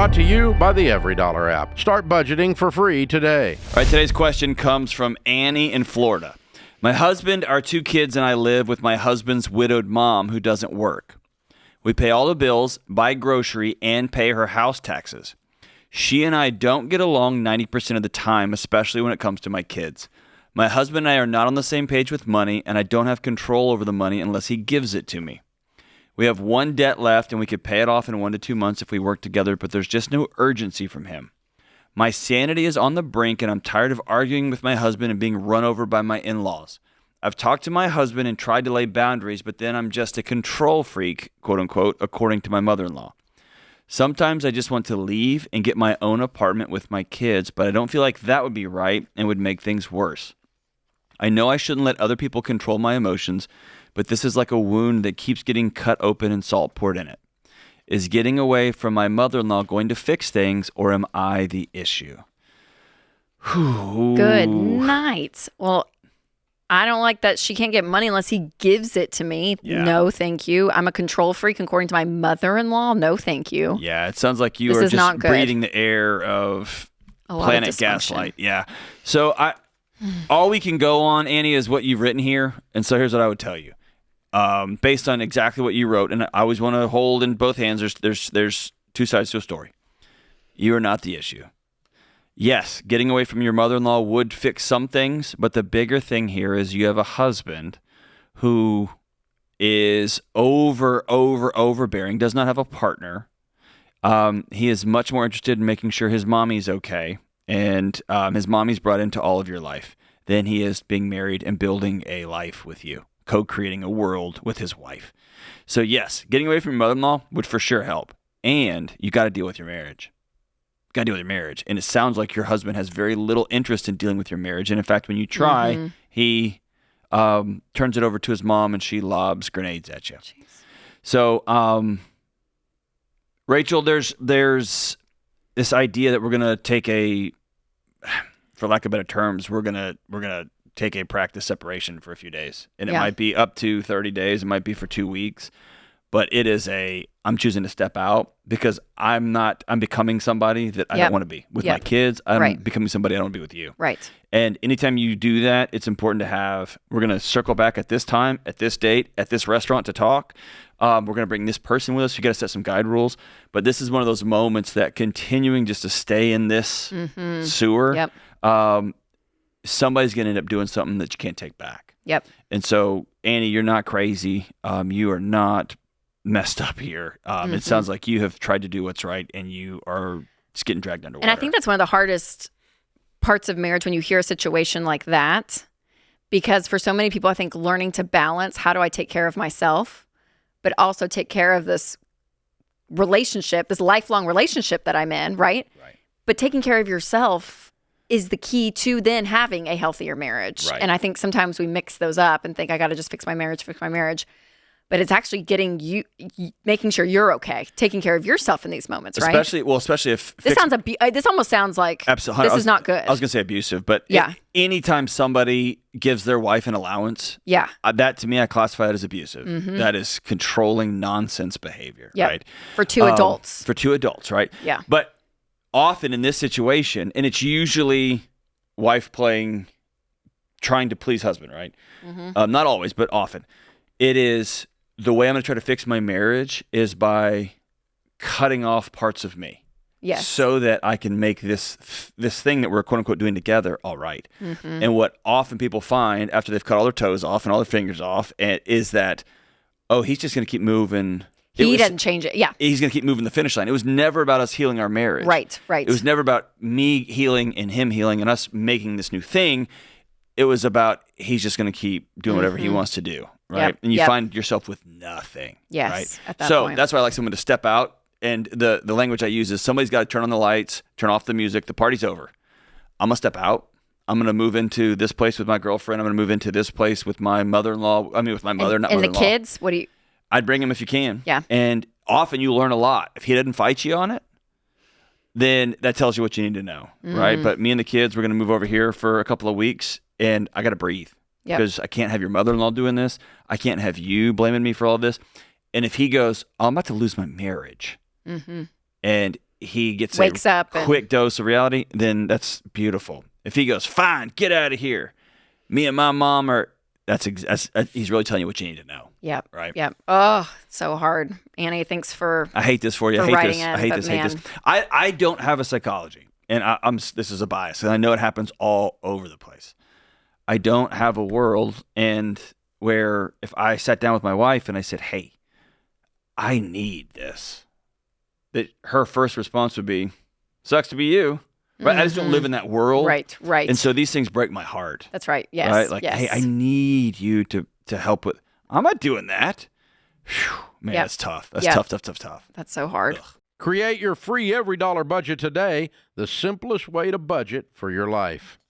Brought to you by the EveryDollar app. Start budgeting for free today. All right, today's question comes from Annie in Florida. My husband, our 2 kids, and I live with my husband's widowed mom who doesn't work. We pay all the bills, buy grocery, and pay her house taxes. She and I don't get along 90% of the time, especially when it comes to my kids. My husband and I are not on the same page with money, and I don't have control over the money unless he gives it to me. We have one debt left, and we could pay it off in 1 to 2 months if we work together, but there's just no urgency from him. My sanity is on the brink, and I'm tired of arguing with my husband and being run over by my in-laws. I've talked to my husband and tried to lay boundaries, but then I'm just a control freak, quote unquote, according to my mother-in-law. Sometimes I just want to leave and get my own apartment with my kids, but I don't feel like that would be right and would make things worse. I know I shouldn't let other people control my emotions, but this is like a wound that keeps getting cut open and salt poured in it. Is getting away from my mother-in-law going to fix things, or am I the issue? Good night. Well, I don't like that she can't get money unless he gives it to me. Yeah. No, thank you. I'm a control freak according to my mother-in-law. No, thank you. Yeah, it sounds like you This are is not just good. breathing the air of A lot of Planet dysfunction. Gaslight. Yeah. So all we can go on, Annie, is what you've written here. And so here's what I would tell you. Based on exactly what you wrote, and I always want to hold in both hands, there's 2 sides to a story. You are not the issue. Yes, getting away from your mother-in-law would fix some things, but the bigger thing here is you have a husband who is overbearing, does not have a partner. He is much more interested in making sure his mommy's okay, and his mommy's brought into all of your life than he is being married and building a life with you, co-creating a world with his wife. So yes, getting away from your mother-in-law would for sure help, and you got to deal with your marriage. Got to deal with your marriage. And it sounds like your husband has very little interest in dealing with your marriage. And in fact, when you try, he turns it over to his mom and she lobs grenades at you. Jeez. So, Rachel, there's this idea that we're going to take for lack of better terms, we're going to take a practice separation for a few days. And it might be up to 30 days. It might be for 2 weeks. But it is I'm choosing to step out because I'm becoming somebody that I don't want to be with my kids. I'm becoming somebody I don't want to be with you. Right. And anytime you do that, it's important to we're going to circle back at this time, at this date, at this restaurant to talk. We're going to bring this person with us. You got to set some guide rules. But this is one of those moments that continuing just to stay in this sewer, somebody's going to end up doing something that you can't take back. Yep. And so, Annie, you're not crazy. You are not messed up here. It sounds like you have tried to do what's right and you are just getting dragged underwater. And I think that's one of the hardest parts of marriage when you hear a situation like that, because for so many people, I think learning to balance, how do I take care of myself, but also take care of this relationship, this lifelong relationship that I'm in, right? But taking care of yourself is the key to then having a healthier marriage. Right. And I think sometimes we mix those up and think I got to just fix my marriage. But it's actually making sure you're okay, taking care of yourself in these moments, right? Especially if this almost sounds like absolutely. This is not good. I was going to say abusive, but anytime somebody gives their wife an allowance, that to me I classify it as abusive. That is controlling nonsense behavior, right? For two adults. For 2 adults, right? Yeah. But often in this situation, and it's usually wife trying to please husband, right? Not always, but often. It is the way I'm going to try to fix my marriage is by cutting off parts of me. Yes. So that I can make this thing that we're quote unquote doing together all right. And what often people find after they've cut all their toes off and all their fingers off is that, he's just going to keep moving. He doesn't change it. Yeah. He's going to keep moving the finish line. It was never about us healing our marriage. Right. It was never about me healing and him healing and us making this new thing. It was about he's just going to keep doing whatever he wants to do. Right. And you find yourself with nothing. Yes. Right. At that point. That's why I like someone to step out. And the language I use is somebody's got to turn on the lights, turn off the music. The party's over. I'm going to step out. I'm going to move into this place with my girlfriend. I'm going to move into this place with my mother-in-law. With my mother, not mother-in-law. And the kids? I'd bring them if you can. Yeah. And often you learn a lot. If he doesn't fight you on it, then that tells you what you need to know. Right. But me and the kids, we're going to move over here for a couple of weeks and I got to breathe. Because I can't have your mother-in-law doing this. I can't have you blaming me for all of this. And if he goes, I'm about to lose my marriage. And he gets Wakes a up and- quick dose of reality, then that's beautiful. If he goes, fine, get out of here. Me and my mom are. He's really telling you what you need to know. Yep. Right. Yep. Oh, so hard. Annie, thanks for. I hate this for you. For I hate writing this. in, I hate but this. Hate this. man. I don't have a psychology, and this is a bias, and I know it happens all over the place. I don't have a world and where if I sat down with my wife and I said, "Hey, I need this," that her first response would be, "Sucks to be you." Right? I just don't live in that world. Right. Right. And so these things break my heart. That's right. Yes. Right? Like, yes. hey, I need you to help with. I'm not doing that. Whew, man, Yep. that's tough. That's Yep. tough. That's so hard. Ugh. Create your free every dollar budget today, the simplest way to budget for your life.